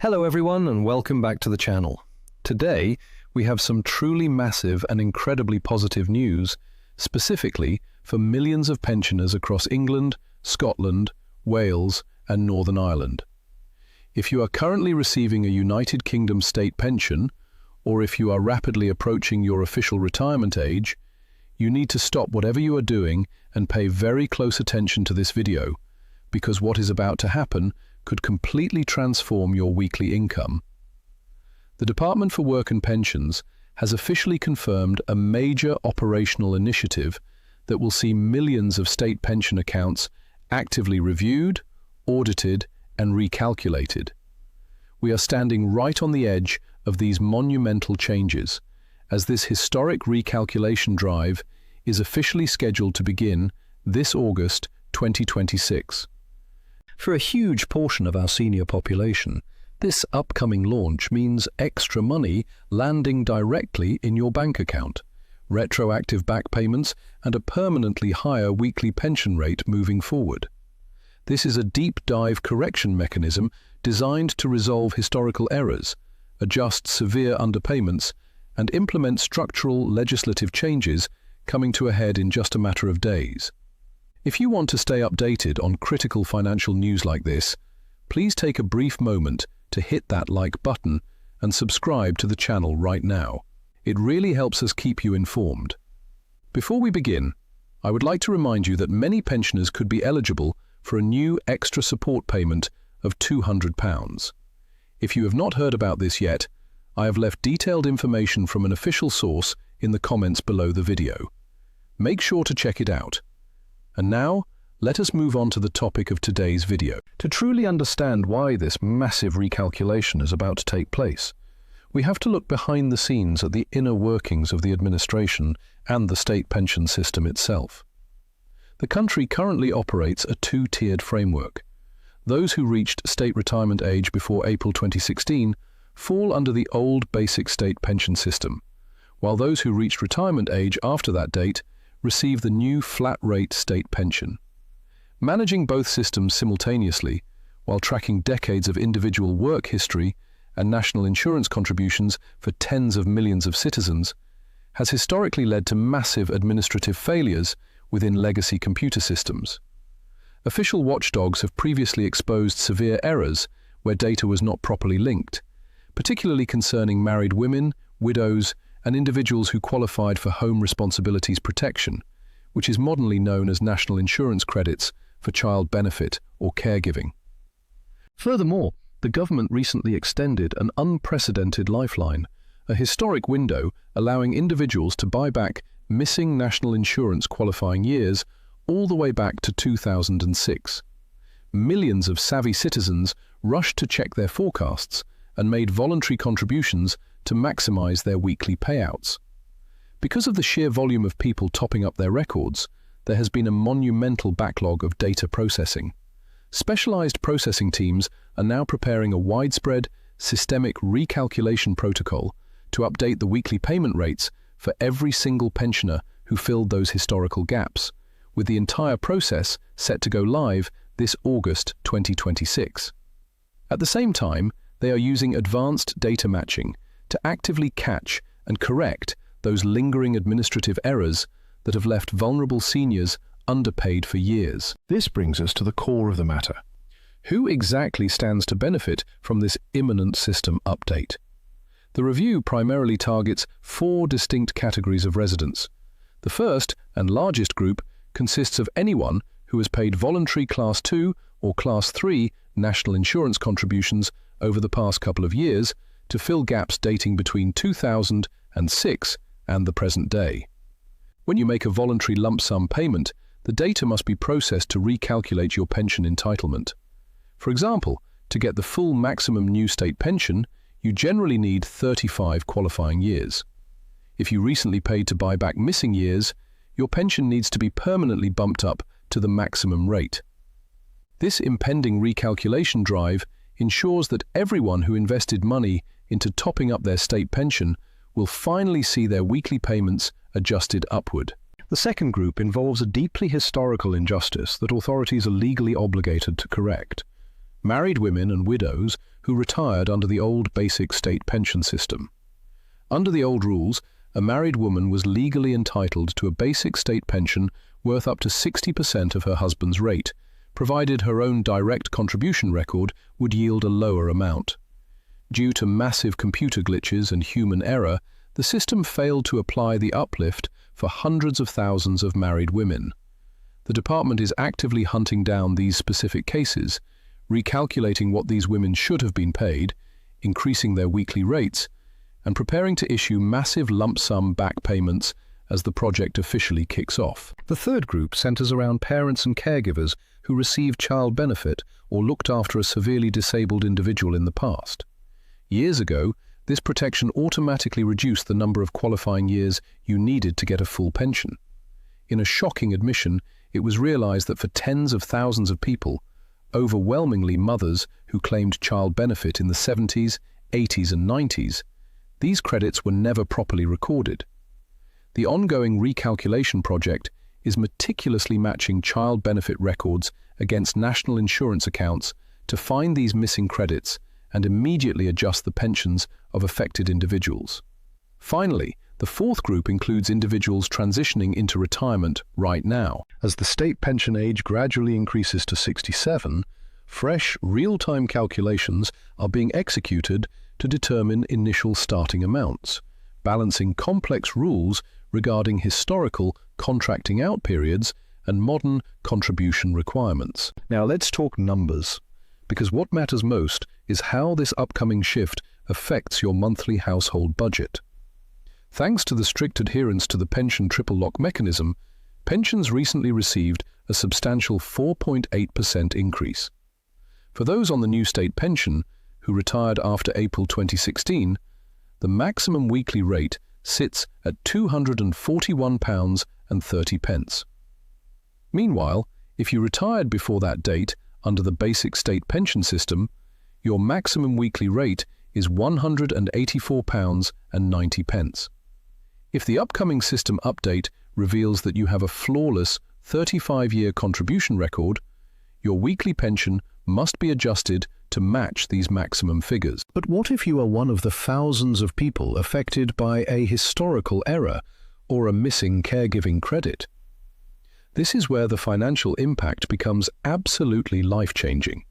Hello everyone and welcome back to the channel. Today we have some truly massive and incredibly positive news, specifically for millions of pensioners across England, Scotland, Wales and Northern Ireland. If you are currently receiving a United Kingdom state pension, or if you are rapidly approaching your official retirement age, you need to stop whatever you are doing and pay very close attention to this video, because what is about to happen could completely transform your weekly income. The Department for Work and Pensions has officially confirmed a major operational initiative that will see millions of state pension accounts actively reviewed, audited, and recalculated. We are standing right on the edge of these monumental changes, as this historic recalculation drive is officially scheduled to begin this August 2026. For a huge portion of our senior population, this upcoming launch means extra money landing directly in your bank account, retroactive back payments, and a permanently higher weekly pension rate moving forward. This is a deep dive correction mechanism designed to resolve historical errors, adjust severe underpayments, and implement structural legislative changes coming to a head in just a matter of days. If you want to stay updated on critical financial news like this, please take a brief moment to hit that like button and subscribe to the channel right now. It really helps us keep you informed. Before we begin, I would like to remind you that many pensioners could be eligible for a new extra support payment of £200. If you have not heard about this yet, I have left detailed information from an official source in the comments below the video. Make sure to check it out. And now, let us move on to the topic of today's video. To truly understand why this massive recalculation is about to take place, we have to look behind the scenes at the inner workings of the administration and the state pension system itself. The country currently operates a two-tiered framework. Those who reached state retirement age before April 2016 fall under the old basic state pension system, while those who reached retirement age after that date receive the new flat-rate state pension. Managing both systems simultaneously, while tracking decades of individual work history and national insurance contributions for tens of millions of citizens, has historically led to massive administrative failures within legacy computer systems. Official watchdogs have previously exposed severe errors where data was not properly linked, particularly concerning married women, widows, and individuals who qualified for home responsibilities protection, which is modernly known as national insurance credits for child benefit or caregiving. Furthermore, the government recently extended an unprecedented lifeline, a historic window allowing individuals to buy back missing national insurance qualifying years all the way back to 2006. Millions of savvy citizens rushed to check their forecasts and made voluntary contributions to maximize their weekly payouts. Because of the sheer volume of people topping up their records, there has been a monumental backlog of data processing. Specialized processing teams are now preparing a widespread, systemic recalculation protocol to update the weekly payment rates for every single pensioner who filled those historical gaps, with the entire process set to go live this August 2026. At the same time, they are using advanced data matching to actively catch and correct those lingering administrative errors that have left vulnerable seniors underpaid for years. This brings us to the core of the matter. Who exactly stands to benefit from this imminent system update? The review primarily targets 4 distinct categories of residents. The first and largest group consists of anyone who has paid voluntary Class 2 or Class 3 national insurance contributions over the past couple of years to fill gaps dating between 2006 and the present day. When you make a voluntary lump sum payment, the data must be processed to recalculate your pension entitlement. For example, to get the full maximum new state pension, you generally need 35 qualifying years. If you recently paid to buy back missing years, your pension needs to be permanently bumped up to the maximum rate. This impending recalculation drive ensures that everyone who invested money into topping up their state pension will finally see their weekly payments adjusted upward. The second group involves a deeply historical injustice that authorities are legally obligated to correct. Married women and widows who retired under the old basic state pension system. Under the old rules, a married woman was legally entitled to a basic state pension worth up to 60% of her husband's rate, provided her own direct contribution record would yield a lower amount. Due to massive computer glitches and human error, the system failed to apply the uplift for hundreds of thousands of married women. The department is actively hunting down these specific cases, recalculating what these women should have been paid, increasing their weekly rates, and preparing to issue massive lump sum back payments as the project officially kicks off. The third group centers around parents and caregivers who received child benefit or looked after a severely disabled individual in the past. Years ago, this protection automatically reduced the number of qualifying years you needed to get a full pension. In a shocking admission, it was realized that for tens of thousands of people, overwhelmingly mothers who claimed child benefit in the 70s, 80s and 90s, these credits were never properly recorded. The ongoing recalculation project is meticulously matching child benefit records against national insurance accounts to find these missing credits and immediately adjust the pensions of affected individuals. Finally, the fourth group includes individuals transitioning into retirement right now. As the state pension age gradually increases to 67, fresh, real-time calculations are being executed to determine initial starting amounts, balancing complex rules regarding historical contracting out periods and modern contribution requirements. Now let's talk numbers, because what matters most is how this upcoming shift affects your monthly household budget. Thanks to the strict adherence to the pension triple lock mechanism, pensions recently received a substantial 4.8% increase. For those on the new state pension who retired after April 2016, the maximum weekly rate sits at £241.30. Meanwhile, if you retired before that date under the basic state pension system, your maximum weekly rate is £184.90. If the upcoming system update reveals that you have a flawless 35-year contribution record, your weekly pension must be adjusted to match these maximum figures. But what if you are one of the thousands of people affected by a historical error or a missing caregiving credit? This is where the financial impact becomes absolutely life-changing.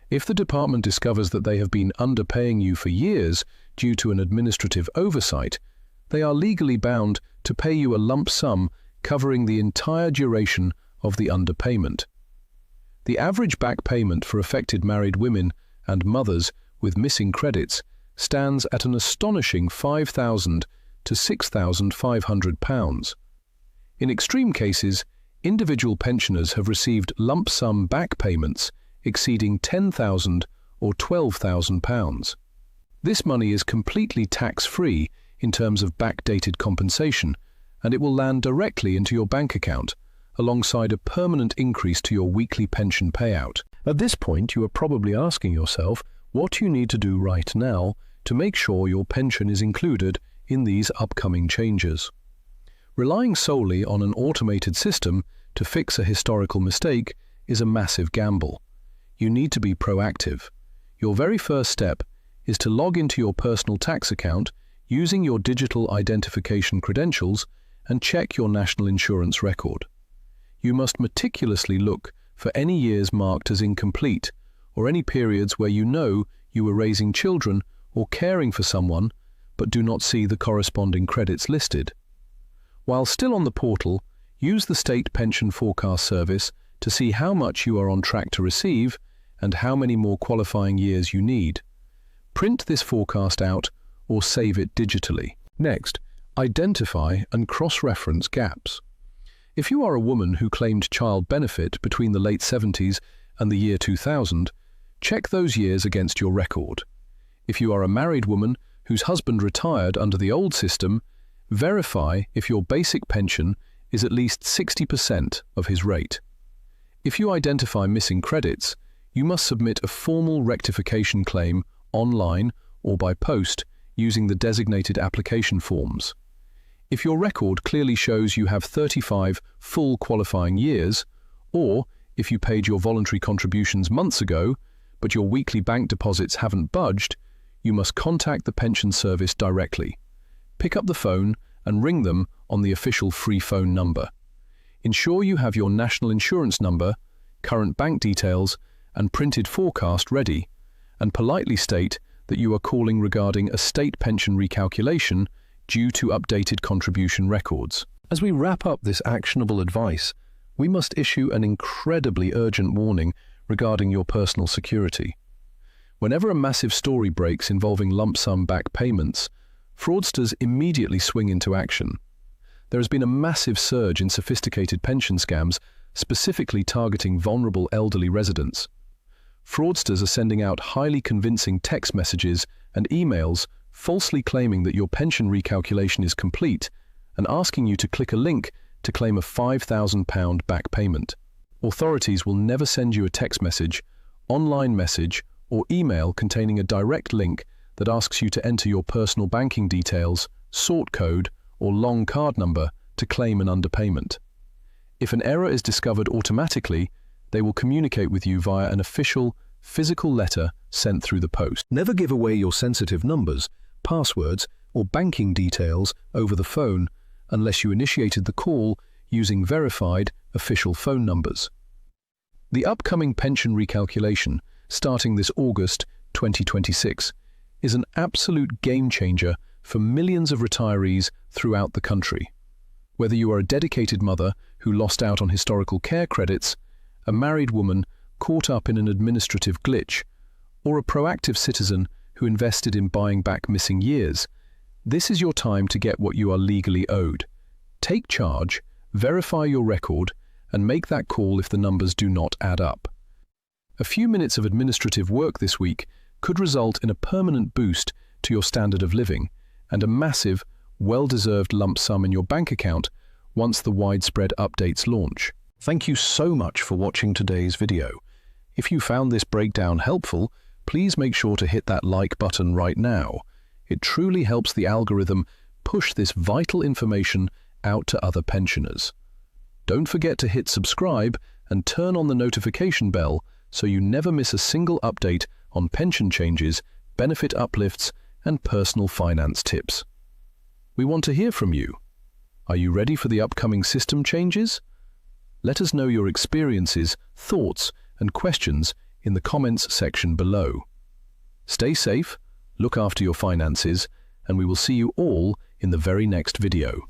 If the department discovers that they have been underpaying you for years due to an administrative oversight, they are legally bound to pay you a lump sum covering the entire duration of the underpayment. The average back payment for affected married women and mothers with missing credits stands at an astonishing £5,000 to £6,500. In extreme cases, individual pensioners have received lump sum back payments exceeding £10,000 or £12,000. This money is completely tax-free in terms of backdated compensation, and it will land directly into your bank account, alongside a permanent increase to your weekly pension payout. At this point, you are probably asking yourself what you need to do right now to make sure your pension is included in these upcoming changes. Relying solely on an automated system to fix a historical mistake is a massive gamble. You need to be proactive. Your very first step is to log into your personal tax account using your digital identification credentials and check your national insurance record. You must meticulously look for any years marked as incomplete or any periods where you know you were raising children or caring for someone but do not see the corresponding credits listed. While still on the portal, use the State Pension Forecast Service to see how much you are on track to receive and how many more qualifying years you need. Print this forecast out or save it digitally. Next, identify and cross-reference gaps. If you are a woman who claimed child benefit between the late 70s and the year 2000, check those years against your record. If you are a married woman whose husband retired under the old system, verify if your basic pension is at least 60% of his rate. If you identify missing credits, you must submit a formal rectification claim online or by post using the designated application forms. If your record clearly shows you have 35 full qualifying years, or if you paid your voluntary contributions months ago, but your weekly bank deposits haven't budged, you must contact the pension service directly. Pick up the phone and ring them on the official free phone number. Ensure you have your national insurance number, current bank details, and printed forecast ready, and politely state that you are calling regarding a state pension recalculation due to updated contribution records. As we wrap up this actionable advice, we must issue an incredibly urgent warning regarding your personal security. Whenever a massive story breaks involving lump sum back payments, fraudsters immediately swing into action. There has been a massive surge in sophisticated pension scams, specifically targeting vulnerable elderly residents. Fraudsters are sending out highly convincing text messages and emails falsely claiming that your pension recalculation is complete and asking you to click a link to claim a £5,000 back payment. Authorities will never send you a text message, online message, or email containing a direct link that asks you to enter your personal banking details, sort code, or long card number to claim an underpayment. If an error is discovered automatically, they will communicate with you via an official, physical letter sent through the post. Never give away your sensitive numbers, passwords, or banking details over the phone unless you initiated the call using verified, official phone numbers. The upcoming pension recalculation, starting this August 2026, is an absolute game-changer for millions of retirees throughout the country. Whether you are a dedicated mother who lost out on historical care credits, a married woman caught up in an administrative glitch, or a proactive citizen who invested in buying back missing years, this is your time to get what you are legally owed. Take charge, verify your record, and make that call if the numbers do not add up. A few minutes of administrative work this week could result in a permanent boost to your standard of living and a massive, well-deserved lump sum in your bank account once the widespread updates launch. Thank you so much for watching today's video. If you found this breakdown helpful, please make sure to hit that like button right now. It truly helps the algorithm push this vital information out to other pensioners. Don't forget to hit subscribe and turn on the notification bell so you never miss a single update on pension changes, benefit uplifts, and personal finance tips. We want to hear from you. Are you ready for the upcoming system changes? Let us know your experiences, thoughts, and questions in the comments section below. Stay safe, look after your finances, and we will see you all in the very next video.